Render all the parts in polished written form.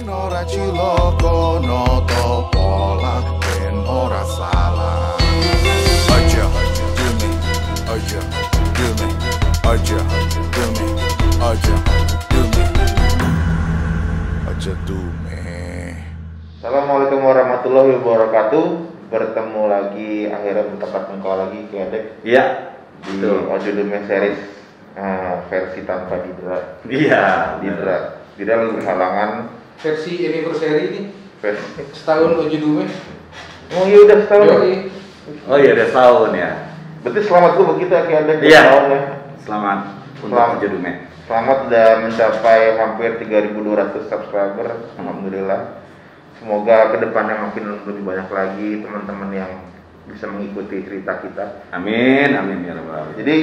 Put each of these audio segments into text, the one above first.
ora ciloko no pola ben ora salah. Aja dumi, aja dumi, aja dumi, aja dumi, aja dumi. Assalamualaikum warahmatullahi wabarakatuh. Bertemu lagi akhirnya bertempat engkau lagi Kedek. Iya. Di Ojo Dume series versi tanpa Didra. Iya. Didra lagi berhalangan. Versi anniversary ini Versi. setahun Ojo Dume. Oh iya udah setahun. Yoi. Oh iya, udah setahun ya. Berarti selamat dulu kita Kedek. Iya. Setahun ya. Selamat untuk Selamat. Ojo Dume. Selamat udah mencapai hampir 3.200 subscriber. Alhamdulillah. Semoga kedepannya makin lebih banyak lagi teman-teman yang bisa mengikuti cerita kita. Amin, amin ya rabbal alamin. Jadi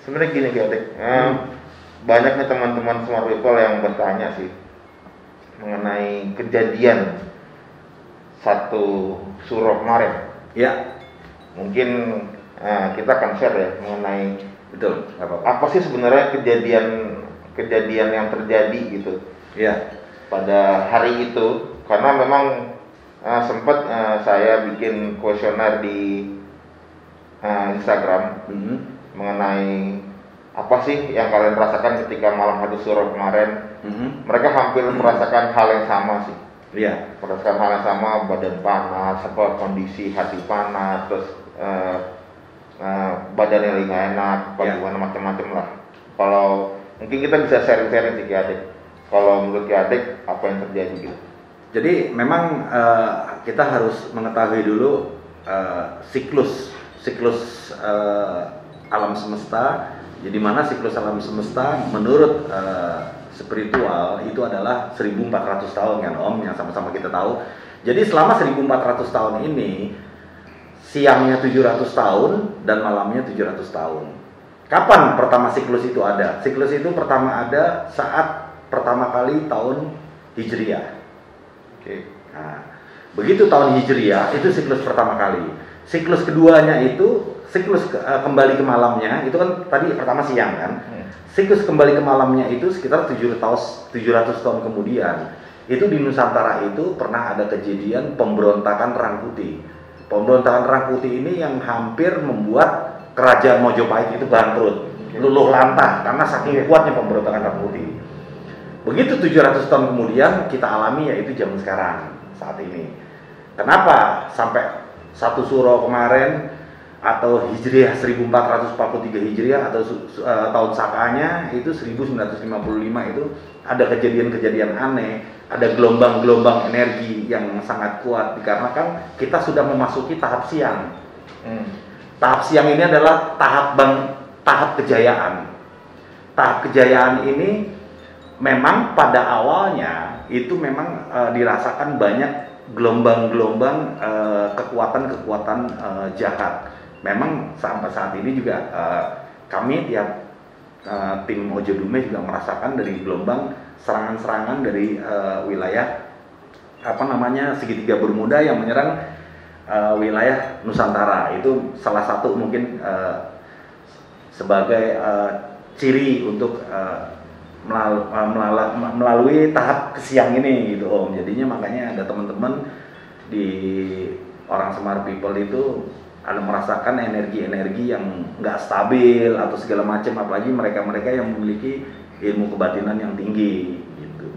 sebenarnya gini Kedek, banyak nih teman-teman smart people yang bertanya sih mengenai kejadian satu suro kemarin. Iya, Mungkin kita akan share ya mengenai betul. Nggak apa-apa. apa sih sebenarnya kejadian yang terjadi gitu Iya. pada hari itu, karena memang sempat saya bikin kuesioner di Instagram Mhm. mengenai apa sih yang kalian rasakan ketika malam hari suro kemarin. Mhm. Mereka hampir merasakan hal yang sama sih, Iya. merasakan hal yang sama, badan panas, kondisi hati panas, terus badannya lagi nggak enak, bagaimana macam-macam lah. Kalau mungkin kita bisa sharing-sharing sih Ki Adik. Kalau menurut Ki Adik apa yang terjadi gitu? Jadi memang kita harus mengetahui dulu siklus alam semesta. Jadi mana siklus alam semesta menurut spiritual itu adalah 1400 tahun kan Om, yang sama-sama kita tahu. Jadi selama 1400 tahun ini siangnya 700 tahun dan malamnya 700 tahun. Kapan pertama siklus itu ada? Siklus itu pertama ada saat pertama kali tahun Hijriah. Oke. Nah, begitu tahun Hijriah itu siklus pertama kali. Siklus keduanya itu siklus kembali ke malamnya itu kan tadi pertama siang kan. Siklus kembali ke malamnya itu sekitar 700 tahun kemudian. Itu di Nusantara itu pernah ada kejadian pemberontakan Rang Putih. Pemberontakan Rang Putih ini yang hampir membuat kerajaan Mojopahit itu bangkrut, luluh lantah karena saking kuatnya pemberontakan Rang Putih. Begitu 700 tahun kemudian kita alami yaitu zaman sekarang saat ini. Kenapa sampai satu suro kemarin atau Hijriah 1443 Hijriah atau tahun Sakanya itu 1955 itu ada kejadian-kejadian aneh, ada gelombang-gelombang energi yang sangat kuat dikarenakan kita sudah memasuki tahap siang. Tahap siang ini adalah tahap kejayaan. Tahap kejayaan ini memang pada awalnya itu memang dirasakan banyak gelombang-gelombang kekuatan-kekuatan jahat. Memang sampai saat ini juga kami tiap tim Ojo Dume juga merasakan dari gelombang serangan-serangan dari wilayah segitiga Bermuda yang menyerang wilayah Nusantara. Itu salah satu mungkin sebagai ciri untuk melalui tahap kesiang ini gitu Om. Jadinya makanya ada teman-teman di orang Semar People itu ada merasakan energi-energi yang nggak stabil atau segala macam, apalagi mereka-mereka yang memiliki ilmu kebatinan yang tinggi gitu.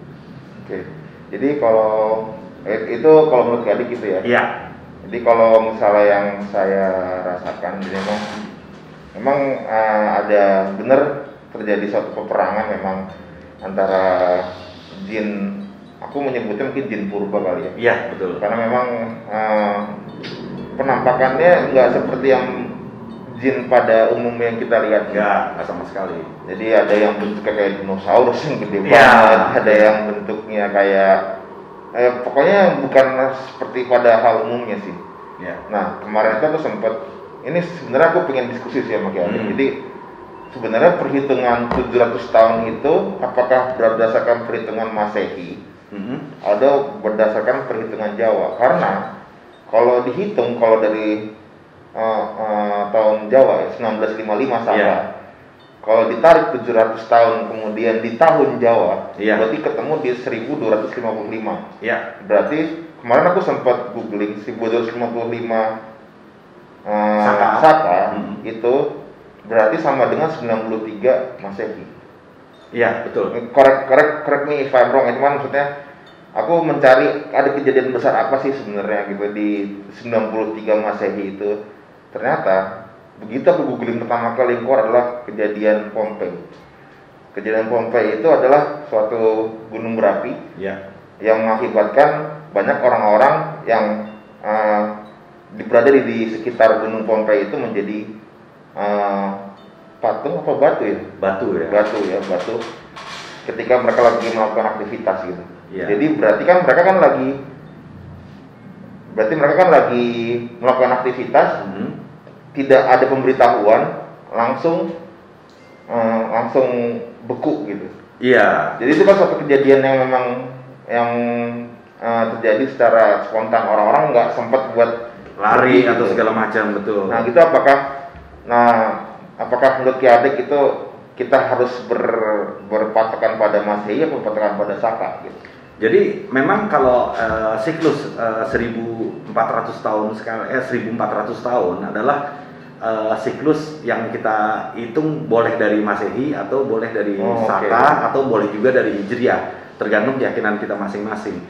Oke. Jadi kalau itu kalau menurut Adik gitu ya. Iya. Jadi kalau misalnya yang saya rasakan memang ada benar terjadi suatu peperangan memang antara jin, aku menyebutnya mungkin jin purba kali ya. Iya, betul. Karena memang penampakannya nggak seperti yang jin pada umumnya yang kita lihat. Nggak sama sekali. Jadi ada yang bentuknya kayak dinosaurus yang gede Iya. banget, ada yang bentuknya kayak pokoknya bukan seperti pada hal umumnya sih. Iya. Nah kemarin itu aku sempat, ini sebenarnya aku pengen diskusi sih sama Ki Adik. Jadi sebenarnya perhitungan 700 tahun itu apakah berdasarkan perhitungan Masehi atau berdasarkan perhitungan Jawa? Karena kalau dihitung kalau dari tahun Jawa ya 1955 salah kalau ditarik 700 tahun kemudian di tahun Jawa, Iya. berarti ketemu di 1255. Ya, Berarti kemarin aku sempat googling 1255 Saka. Saka Hmm. itu berarti sama dengan 93 Masehi. iya betul. Correct me if I'm wrong, cuman maksudnya aku mencari ada kejadian besar apa sih sebenarnya gitu di 93 Masehi itu. Ternyata begitu aku googling pertama kali keluar adalah kejadian Pompei. Kejadian Pompei itu adalah suatu gunung berapi Ya, yang mengakibatkan banyak orang-orang yang berada di sekitar gunung Pompei itu menjadi patung apa batu ya? batu ya. Batu. Ketika mereka lagi melakukan aktivitas gitu. Iya. Jadi berarti mereka kan lagi melakukan aktivitas, Hmm. tidak ada pemberitahuan, langsung beku gitu. Iya. Jadi itu kan suatu kejadian yang memang terjadi secara spontan, orang-orang nggak sempat buat Lari pergi atau gitu. segala macam, betul. Nah gitu apakah menurut Ki Adek itu kita harus berpatokan pada Masehi atau berpatokan pada Saka gitu? Jadi memang kalau siklus 1400 tahun 1400 tahun adalah siklus yang kita hitung boleh dari Masehi atau boleh dari Saka atau boleh juga dari Hijriah, tergantung keyakinan kita masing-masing.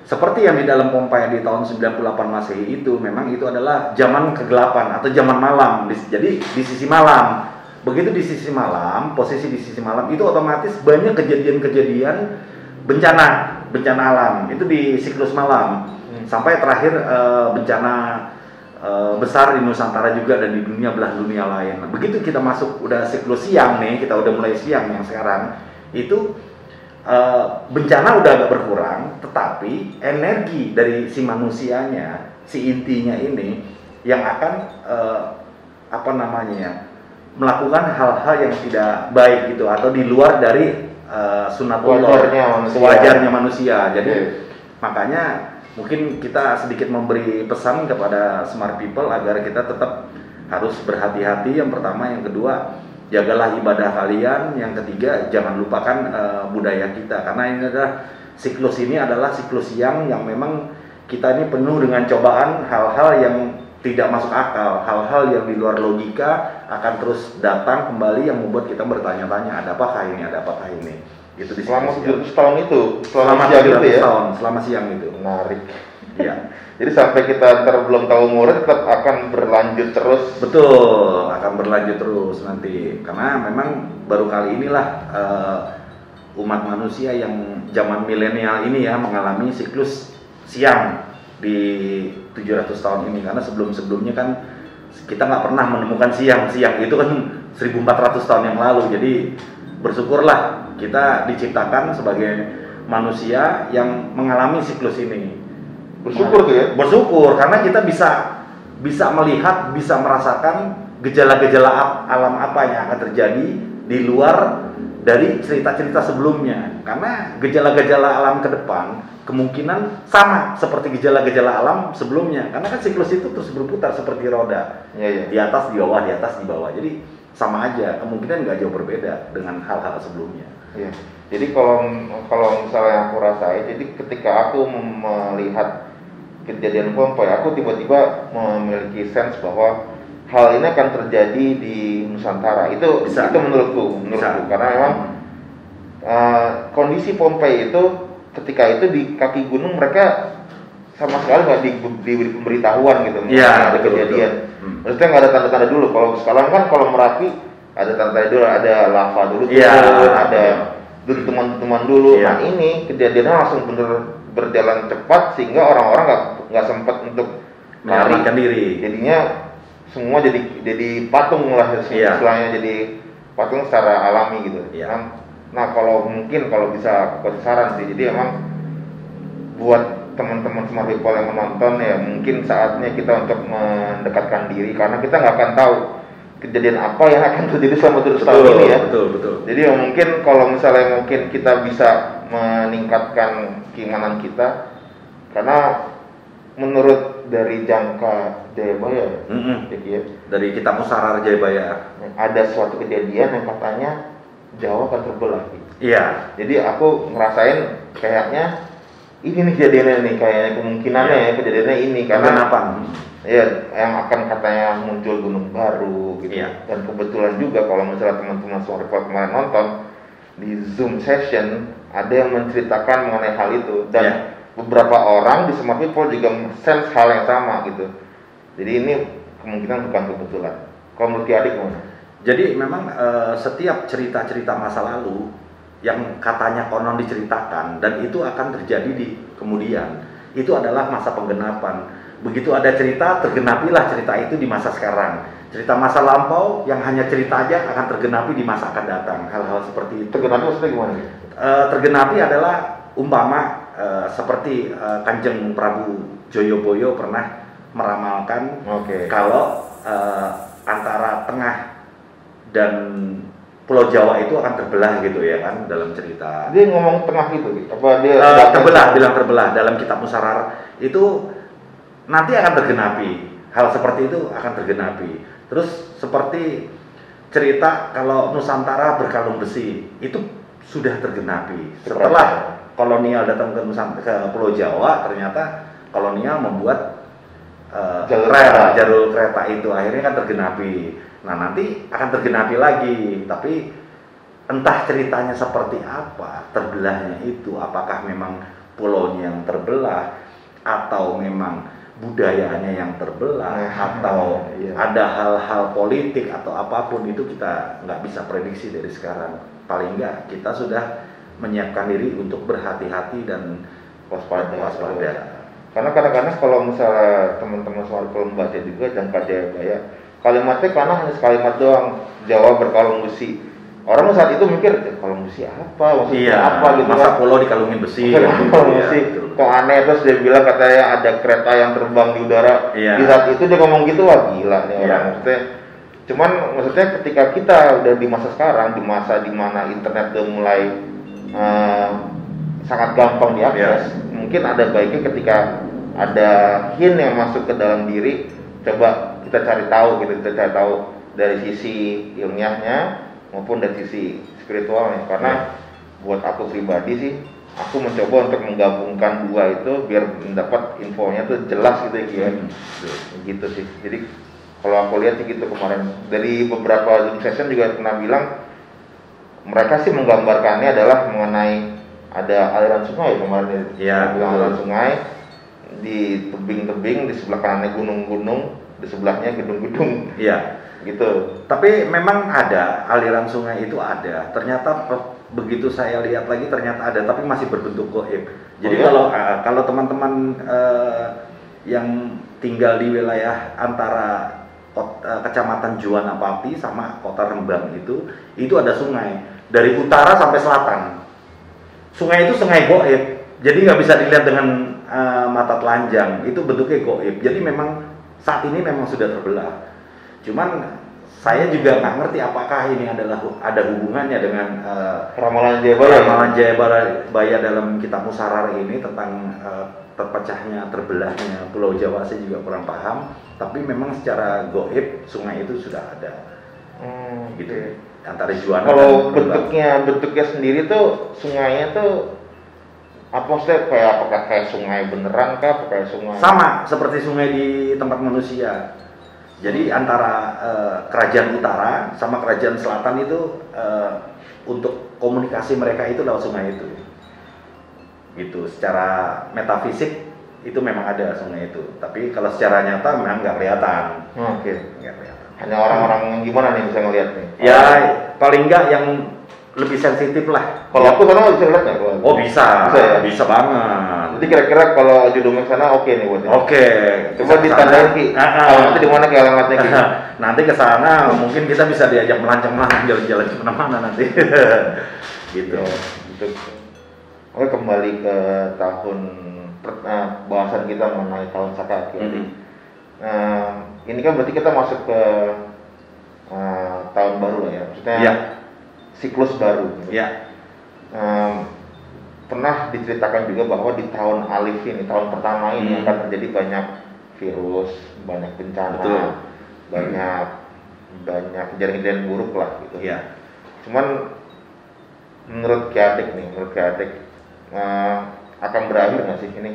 Seperti yang di dalam Pompei di tahun 98 Masehi itu memang itu adalah zaman kegelapan atau zaman malam. Jadi di sisi malam. Begitu di sisi malam, posisi di sisi malam itu otomatis banyak kejadian-kejadian bencana alam. Itu di siklus malam. Sampai terakhir bencana besar di Nusantara juga dan di belahan dunia lain. Begitu kita masuk udah siklus siang nih, kita udah mulai siang yang sekarang, itu bencana udah agak berkurang, tetapi energi dari si manusianya, si intinya ini yang akan melakukan hal-hal yang tidak baik gitu atau di luar dari sunatullah, sewajarnya manusia. Jadi makanya mungkin kita sedikit memberi pesan kepada smart people agar kita tetap harus berhati-hati. Yang pertama, yang kedua, jagalah ibadah kalian. Yang ketiga, jangan lupakan budaya kita, karena ini adalah siklus yang memang kita ini penuh dengan cobaan, hal-hal yang tidak masuk akal, hal-hal yang di luar logika akan terus datang kembali yang membuat kita bertanya-tanya, ada apakah ini? Gitu di selama 700 tahun itu, selama 700 tahun, selama siang itu. Menarik. Iya. Jadi sampai kita belum tahu umurnya tetap akan berlanjut terus. Betul, akan berlanjut terus nanti. Karena memang baru kali inilah umat manusia yang zaman milenial ini ya mengalami siklus siang di 700 tahun ini. Karena sebelum-sebelumnya kan kita nggak pernah menemukan siang itu kan 1400 tahun yang lalu. Jadi bersyukurlah kita diciptakan sebagai manusia yang mengalami siklus ini. Bersyukur tuh ya? Bersyukur karena kita bisa melihat, bisa merasakan gejala-gejala alam apa yang akan terjadi di luar dari cerita-cerita sebelumnya. Karena gejala-gejala alam ke depan kemungkinan sama seperti gejala-gejala alam sebelumnya. Karena kan siklus itu terus berputar seperti roda. Iya. Di atas, di bawah, di atas, di bawah. Jadi sama aja, kemungkinan nggak jauh berbeda dengan hal-hal sebelumnya. Iya. Jadi kalau misalnya aku rasain, jadi ketika aku melihat kejadian Pompei, aku tiba-tiba memiliki sense bahwa hal ini akan terjadi di Nusantara. Itu menurutku, karena memang kondisi Pompei itu ketika itu di kaki gunung mereka sama sekali nggak diberi pemberitahuan gitu, ya, ada kejadian. Maksudnya nggak ada tanda-tanda dulu. Kalau sekarang kan kalau Merapi ada tanda-tanda dulu, ada lava dulu, ada teman-teman dulu. Nah ini kejadiannya langsung berjalan cepat sehingga orang-orang nggak sempat untuk menyelamatkan diri. Jadinya semua jadi patung lah istilahnya, jadi patung secara alami gitu. Nah kalau bisa aku saran sih, jadi emang buat teman-teman smart people yang menonton ya mungkin saatnya kita untuk mendekatkan diri, karena kita nggak akan tahu kejadian apa yang akan terjadi selama 700 tahun ini ya. Betul. Jadi ya mungkin kalau misalnya kita bisa meningkatkan keimanan kita, karena menurut dari Jangka Jayabaya, ya. Dari Kitab Musyarar Jayabaya. Ada suatu kejadian yang katanya Jawa akan terbelah. Iya. Jadi aku ngerasain kayaknya ini nih kejadiannya nih, kayaknya kemungkinannya ya kejadiannya ini karena Kenapa? ya yang akan katanya muncul gunung baru gitu. Iya. Dan kebetulan juga kalau misalnya teman-teman Suara Report kemarin nonton di Zoom session ada yang menceritakan mengenai hal itu dan beberapa orang di Smart People juga sense hal yang sama gitu. Jadi ini kemungkinan bukan kebetulan. Kalau menurut Ki Adik gimana? Jadi memang setiap cerita-cerita masa lalu yang katanya konon diceritakan dan itu akan terjadi di kemudian, itu adalah masa penggenapan. Begitu ada cerita, tergenapilah cerita itu di masa sekarang. Cerita masa lampau yang hanya cerita aja akan tergenapi di masa akan datang. Hal-hal seperti itu. Tergenapi maksudnya gimana? Tergenapi adalah umpama seperti Kanjeng Prabu Joyoboyo pernah meramalkan kalau antara tengah dan Pulau Jawa itu akan terbelah gitu ya kan dalam cerita. Dia ngomong tengah gitu, apa dia bilang terbelah dalam Kitab Musyarar itu nanti akan tergenapi. Hal seperti itu akan tergenapi. Terus seperti cerita kalau Nusantara berkalung besi itu sudah tergenapi. Setelah kolonial datang ke Pulau Jawa, ternyata kolonial membuat jalur kereta itu akhirnya kan tergenapi. Nah nanti akan tergenapi lagi, tapi entah ceritanya seperti apa terbelahnya itu, apakah memang pulaunya yang terbelah atau memang budayanya yang terbelah atau ada hal-hal politik atau apapun itu kita nggak bisa prediksi dari sekarang. Paling nggak kita sudah menyiapkan diri untuk berhati-hati dan waspada. Karena kadang-kadang kalau misalnya teman-teman soal membaca juga Jangka Jayabaya, kalimatnya karena hanya sekalimat doang, Jawa berkalung besi. Orang saat itu mikir kalung besi apa, maksudnya apa gitu masa pulau dikalungin besi. Besi. Kok aneh, terus dia bilang katanya ada kereta yang terbang di udara. Di saat itu dia ngomong gitu, wah gila nih orang. Maksudnya ketika kita udah di masa sekarang, di masa dimana internet udah mulai sangat gampang diakses, mungkin ada baiknya ketika ada hint yang masuk ke dalam diri, coba kita cari tahu gitu, kita cari tahu dari sisi ilmiahnya maupun dari sisi spiritualnya. Karena buat aku pribadi sih, aku mencoba untuk menggabungkan dua itu biar mendapat infonya tuh jelas gitu ya. Gitu sih. Jadi kalau aku lihat sih gitu kemarin dari beberapa Zoom session juga pernah bilang mereka sih menggambarkannya adalah mengenai ada aliran sungai kemarin aliran sungai di tebing-tebing, di sebelah kanannya gunung-gunung, di sebelahnya gedung-gedung. Gitu. Tapi memang ada aliran sungai itu ada. Ternyata begitu saya lihat lagi ternyata ada, tapi masih berbentuk gaib. Jadi kalau teman-teman yang tinggal di wilayah antara Kecamatan Juwanapati sama Kota Rembang itu ada sungai dari utara sampai selatan. Sungai itu sungai gaib. Jadi nggak bisa dilihat dengan mata telanjang. Itu bentuknya gaib. Jadi memang saat ini memang sudah terbelah. Cuman saya juga nggak ngerti apakah ini ada hubungannya dengan ramalan Jayabaya dalam Kitab Musyarar ini tentang terpecahnya, terbelahnya Pulau Jawa. Saya juga kurang paham. Tapi memang secara gaib sungai itu sudah ada. Gitu. Antara Juwana. Kalau bentuknya sendiri tuh sungainya tuh apa maksudnya apakah kayak sungai beneran kah? Apakah kayak sungai? Sama seperti sungai di tempat manusia. Jadi antara kerajaan utara sama kerajaan selatan itu untuk komunikasi mereka itu lewat sungai itu. Gitu. Secara metafisik itu memang ada sungai itu. Tapi kalau secara nyata memang nggak kelihatan. Nggak kelihatan. Hanya orang-orang yang gimana nih bisa ngelihat nih? Ya paling nggak yang lebih sensitif lah. Kalau aku sana bisa lihat nggak? Oh bisa banget. Jadi kira-kira kalau Judumeng sana oke nih buat ini. Coba ditandain Ki. Nanti di mana Ki alamatnya Ki? Nanti ke sana mungkin kita bisa diajak melancong-melancong jalan-jalan kemana-mana nanti. Gitu. Oke, kembali ke tahun bahasan kita mengenai tahun Saka. Ini kan berarti kita masuk ke tahun baru lah ya. Maksudnya siklus baru. Pernah diceritakan juga bahwa di tahun Alif ini, tahun pertama ini akan terjadi banyak virus, banyak bencana, Betul. banyak kejadian-kejadian buruk lah gitu. Iya. Cuman menurut Ki Adik akan berakhir nggak sih ini?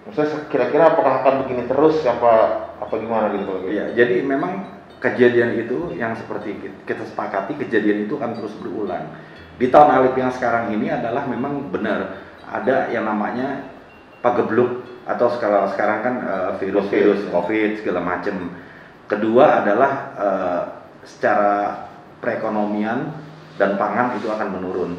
Maksudnya kira-kira apakah akan begini terus apa gimana gitu kalau gitu? Iya, jadi memang kejadian itu yang seperti kita sepakati, kejadian itu akan terus berulang. Di tahun Alif yang sekarang ini adalah memang benar ada yang namanya pagebluk atau sekarang kan virus COVID segala macam. Kedua adalah secara perekonomian dan pangan itu akan menurun.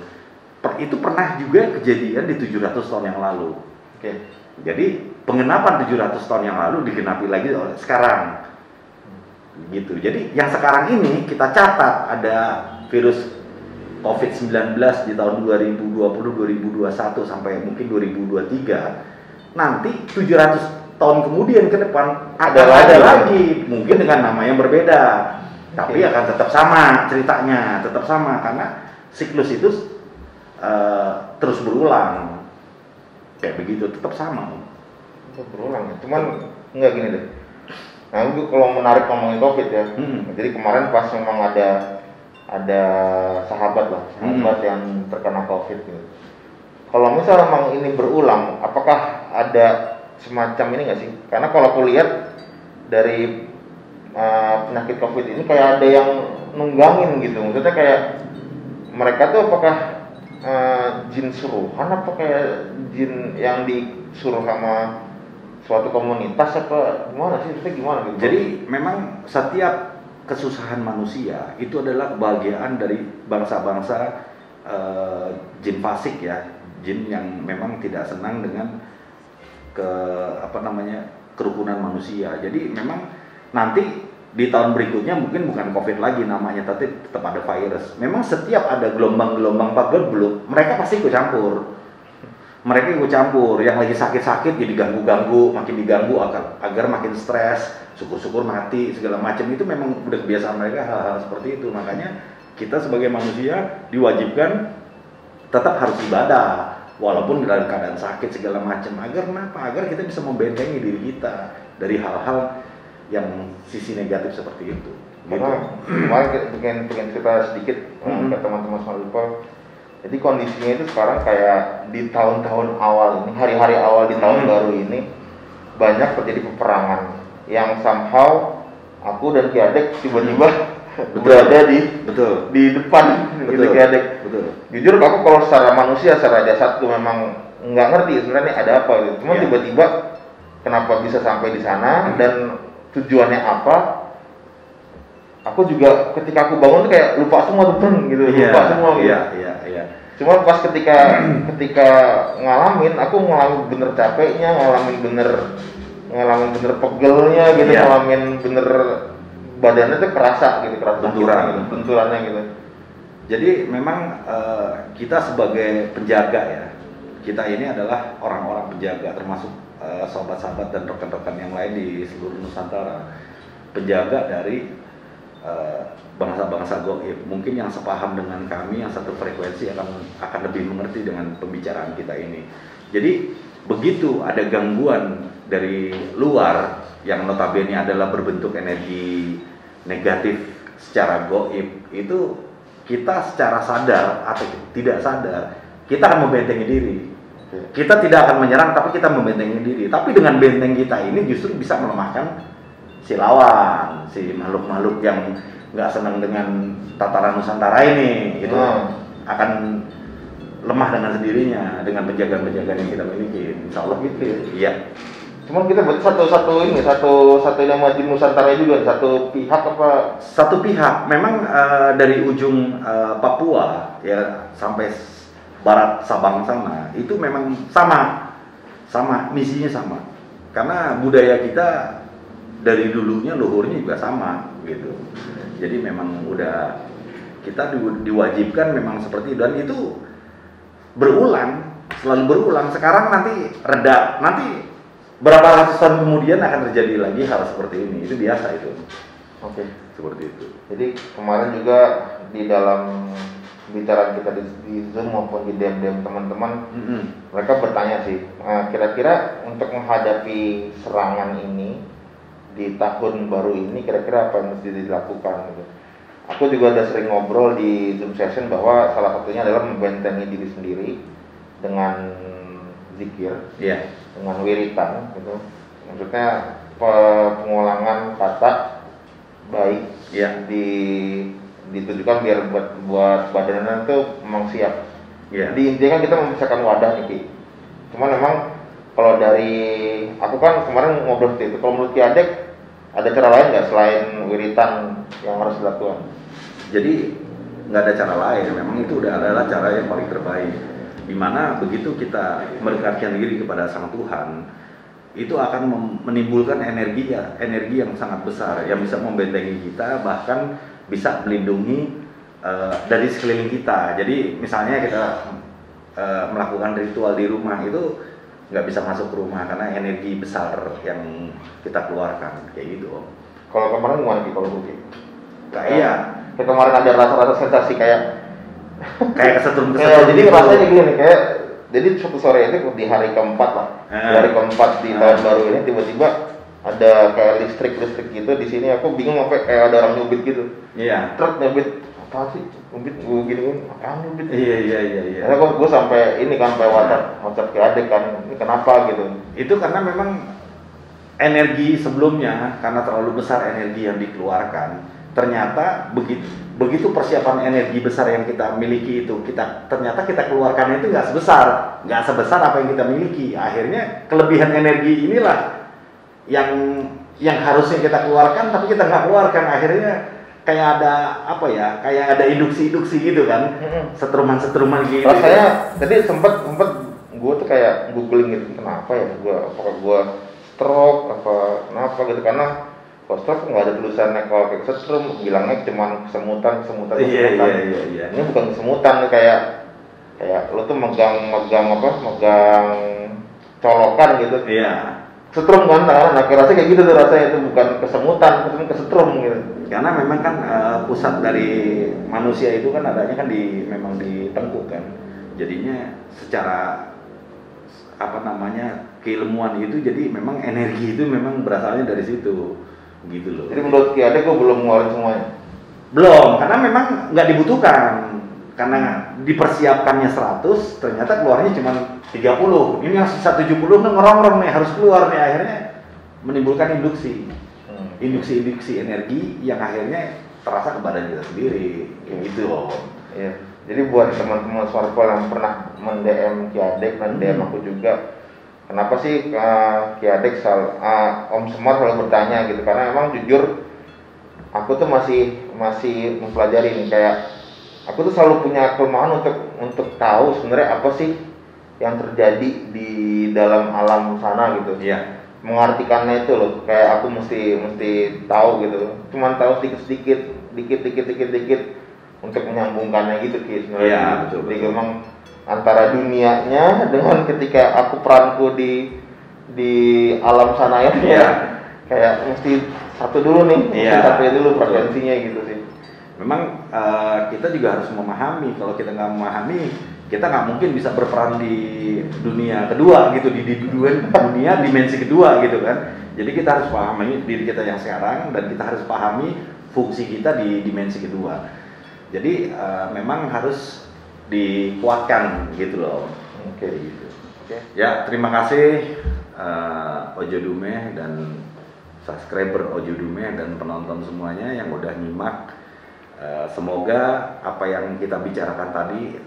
Itu pernah juga kejadian di 700 tahun yang lalu. Oke. Jadi pengenapan 700 tahun yang lalu digenapi lagi oleh sekarang. Gitu. Jadi yang sekarang ini kita catat ada virus COVID-19 di tahun 2020, 2021 sampai mungkin 2023. Nanti 700 tahun kemudian ke depan ada lagi mungkin dengan nama yang berbeda. Tapi akan tetap sama ceritanya, tetap sama karena siklus itu terus berulang. Kayak begitu, tetap sama. Tetap berulang ya. Cuman enggak gini deh. Nah, itu kalau menarik ngomongin COVID ya. Jadi kemarin pas memang ada sahabat yang terkena COVID gitu. Kalau misalnya memang ini berulang, apakah ada semacam ini nggak sih? Karena kalau aku lihat dari penyakit COVID ini kayak ada yang nunggangin gitu. Maksudnya kayak mereka tuh apakah jin suruhan apa kayak jin yang disuruh sama suatu komunitas apa gimana sih? Maksudnya gimana gitu? Jadi memang setiap kesusahan manusia itu adalah kebahagiaan dari bangsa-bangsa jin fasik ya, jin yang memang tidak senang dengan kerukunan manusia. Jadi memang nanti di tahun berikutnya mungkin bukan COVID lagi namanya, tapi tetap ada virus. Memang setiap ada gelombang-gelombang pagebluk, mereka pasti ikut campur. Mereka ikut campur, yang lagi sakit-sakit jadi ganggu-ganggu, makin diganggu agar makin stres, syukur-syukur mati, segala macam. Itu memang udah kebiasaan mereka hal-hal seperti itu. Makanya kita sebagai manusia diwajibkan tetap harus ibadah, walaupun dalam keadaan sakit segala macam. Agar kenapa? Agar kita bisa membentengi diri kita dari hal-hal yang sisi negatif seperti itu. Karena kemarin pengen cerita sedikit ke teman-teman Smart People. Jadi kondisinya itu sekarang kayak di tahun-tahun awal ini, hari-hari awal di tahun baru ini banyak terjadi peperangan yang somehow aku dan Ki Adek tiba-tiba berada di depan gitu Ki Adek. Betul. Jujur aku kalau secara manusia, secara jasadku memang nggak ngerti sebenarnya ada apa gitu. Cuma tiba-tiba kenapa bisa sampai di sana dan tujuannya apa? Aku juga ketika aku bangun tuh kayak lupa semua tuh gitu, lupa semua gitu. Iya. Cuma pas ketika ngalamin, aku ngalamin bener capeknya, ngalamin bener pegelnya gitu, ngalamin bener badannya tuh kerasa benturannya gitu. Jadi memang kita sebagai penjaga ya, kita ini adalah orang-orang penjaga termasuk sahabat-sahabat dan rekan-rekan yang lain di seluruh Nusantara, penjaga dari bangsa-bangsa gaib. Mungkin yang sepaham dengan kami, yang satu frekuensi akan lebih mengerti dengan pembicaraan kita ini. Jadi begitu ada gangguan dari luar yang notabene adalah berbentuk energi negatif secara gaib, itu kita secara sadar atau tidak sadar kita akan membentengi diri. Kita tidak akan menyerang, tapi kita membentengi diri. Tapi dengan benteng kita ini justru bisa melemahkan si lawan, si makhluk-makhluk yang nggak senang dengan tataran Nusantara ini, itu akan lemah dengan sendirinya dengan penjagaan-penjagaan yang kita miliki. Insya Allah gitu ya. Iya. Cuman kita buat satu nama di Nusantara juga, satu pihak apa? Satu pihak. Memang dari ujung Papua ya sampai barat Sabang sana itu memang sama misinya sama, karena budaya kita dari dulunya luhurnya juga sama gitu. Jadi memang udah kita diwajibkan memang seperti itu, dan itu selalu berulang. Sekarang nanti reda, nanti berapa ratus tahun kemudian akan terjadi lagi hal seperti ini. Itu biasa itu. Oke. Seperti itu. Jadi kemarin juga di dalam pembicaraan kita di Zoom maupun di DM teman-teman, mereka bertanya sih, kira-kira untuk menghadapi serangan ini di tahun baru ini, kira-kira apa yang mesti dilakukan gitu. Aku juga udah sering ngobrol di Zoom session bahwa salah satunya adalah membentengi diri sendiri dengan zikir, dengan wiritan gitu. Maksudnya pengulangan kata baik ditujukan biar buat badannya itu memang siap. Di intinya kan kita memisahkan wadah nih Ki. Cuman memang kalau dari aku kan kemarin ngobrol seperti itu. Kalau menurut Ki Adek ada cara lain nggak selain wiritan yang harus dilakukan? Jadi nggak ada cara lain. Memang itu adalah cara yang paling terbaik. Dimana begitu kita mendekatkan diri kepada Sang Tuhan, itu akan menimbulkan energi yang sangat besar yang bisa membentengi kita, bahkan bisa melindungi dari sekeliling kita. Jadi misalnya kita melakukan ritual di rumah itu nggak bisa masuk ke rumah karena energi besar yang kita keluarkan kayak gitu. Kalau kemarin gimana Ki kalau mungkin? Kayak kemarin ada rasa-rasa sensasi kayak kesetrum jadi rasanya gini kayak jadi suatu sore itu di hari keempat lah, di hari keempat di tahun baru ini tiba-tiba ada kayak listrik gitu di sini. Aku bingung sampai kayak ada orang nyubit gitu. Truk nyubit apa sih? Nyubit gue gini apaan nyubit? Karena gue sampai ini kan sampai WhatsApp ke Adek kan, ini kenapa gitu? Itu karena memang energi sebelumnya karena terlalu besar energi yang dikeluarkan. Ternyata begitu persiapan energi besar yang kita miliki itu ternyata kita keluarkan itu nggak sebesar apa yang kita miliki. Akhirnya kelebihan energi inilah yang harusnya kita keluarkan tapi kita nggak keluarkan. Akhirnya kayak ada induksi gitu kan, setruman gitu. Rasanya tadi sempet gue tuh kayak googling gitu, kenapa ya apakah gue stroke apa kenapa gitu, karena kalau stroke nggak ada tulisannya kalau kayak kesetrum, bilangnya cuma kesemutan. Iya. Ini bukan kesemutan, kayak lo tuh megang colokan gitu. Setrum kan, nah rasanya kayak gitu tuh rasanya, itu bukan kesemutan, kesetrum gitu. Karena memang kan pusat dari manusia itu kan adanya kan memang di tengkuk kan. Jadinya secara keilmuan itu, jadi memang energi itu memang berasalnya dari situ. Gitu loh. Jadi menurut Ki Adek gue belum ngeluarin semuanya? Belum, karena memang nggak dibutuhkan. Karena dipersiapkannya 100, ternyata keluarnya cuma 30. Ini yang sisa 70 ngerongrong nih, harus keluar nih. Akhirnya menimbulkan induksi energi yang akhirnya terasa ke badan kita sendiri. Gitu loh. Iya. Jadi buat teman-teman Swarkol yang pernah men-DM Ki Adek dan DM aku juga, kenapa sih Ki Adek Om Semar selalu bertanya gitu? Karena emang jujur aku tuh masih mempelajari nih, kayak aku tuh selalu punya kelemahan untuk tahu sebenarnya apa sih yang terjadi di dalam alam sana gitu. Mengartikannya itu loh, kayak aku mesti tahu gitu. Cuman tahu sedikit untuk menyambungkannya gitu Ki sebenarnya. Betul. Jadi memang antara dunianya dengan ketika aku peranku di alam sana ya, kayak mesti satu dulu nih, satu dulu frekuensinya gitu sih. Memang kita juga harus memahami, kalau kita nggak memahami, kita nggak mungkin bisa berperan di dunia kedua gitu, di dunia dimensi kedua gitu kan. Jadi kita harus pahami diri kita yang sekarang, dan kita harus pahami fungsi kita di dimensi kedua. Jadi memang harus dikuatkan gitu loh. Gitu. Ya, terima kasih Ojo Dume dan subscriber Ojo Dume dan penonton semuanya yang udah nyimak. Semoga apa yang kita bicarakan tadi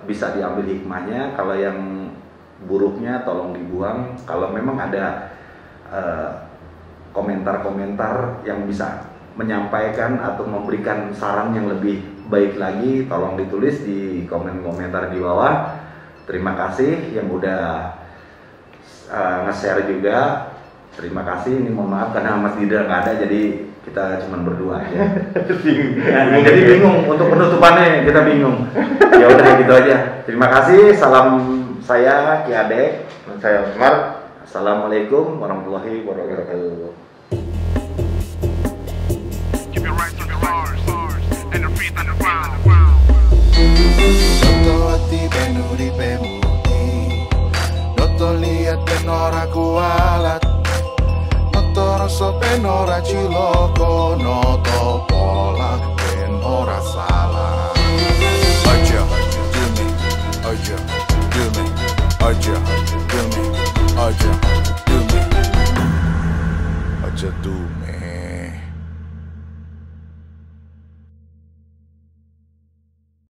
bisa diambil hikmahnya. Kalau yang buruknya tolong dibuang. Kalau memang ada komentar-komentar yang bisa menyampaikan atau memberikan saran yang lebih baik lagi, tolong ditulis di komentar di bawah. Terima kasih yang udah nge-share juga. Terima kasih. Ini mohon maaf karena Mas Didra nggak ada, jadi kita cuma berdua aja. Jadi bingung untuk penutupannya, kita bingung. Ya udah gitu aja. Terima kasih. Salam saya Ki Adek, saya Semar. Assalamualaikum warahmatullahi wabarakatuh. Keep your right to the stars and your feet on the ground. penuri pemuti. Noto lihat penora kualat, noto rasa penora ciloko, noto pola penora salah. Aja do me, aja do me, aja do me, aja do me, aja do me.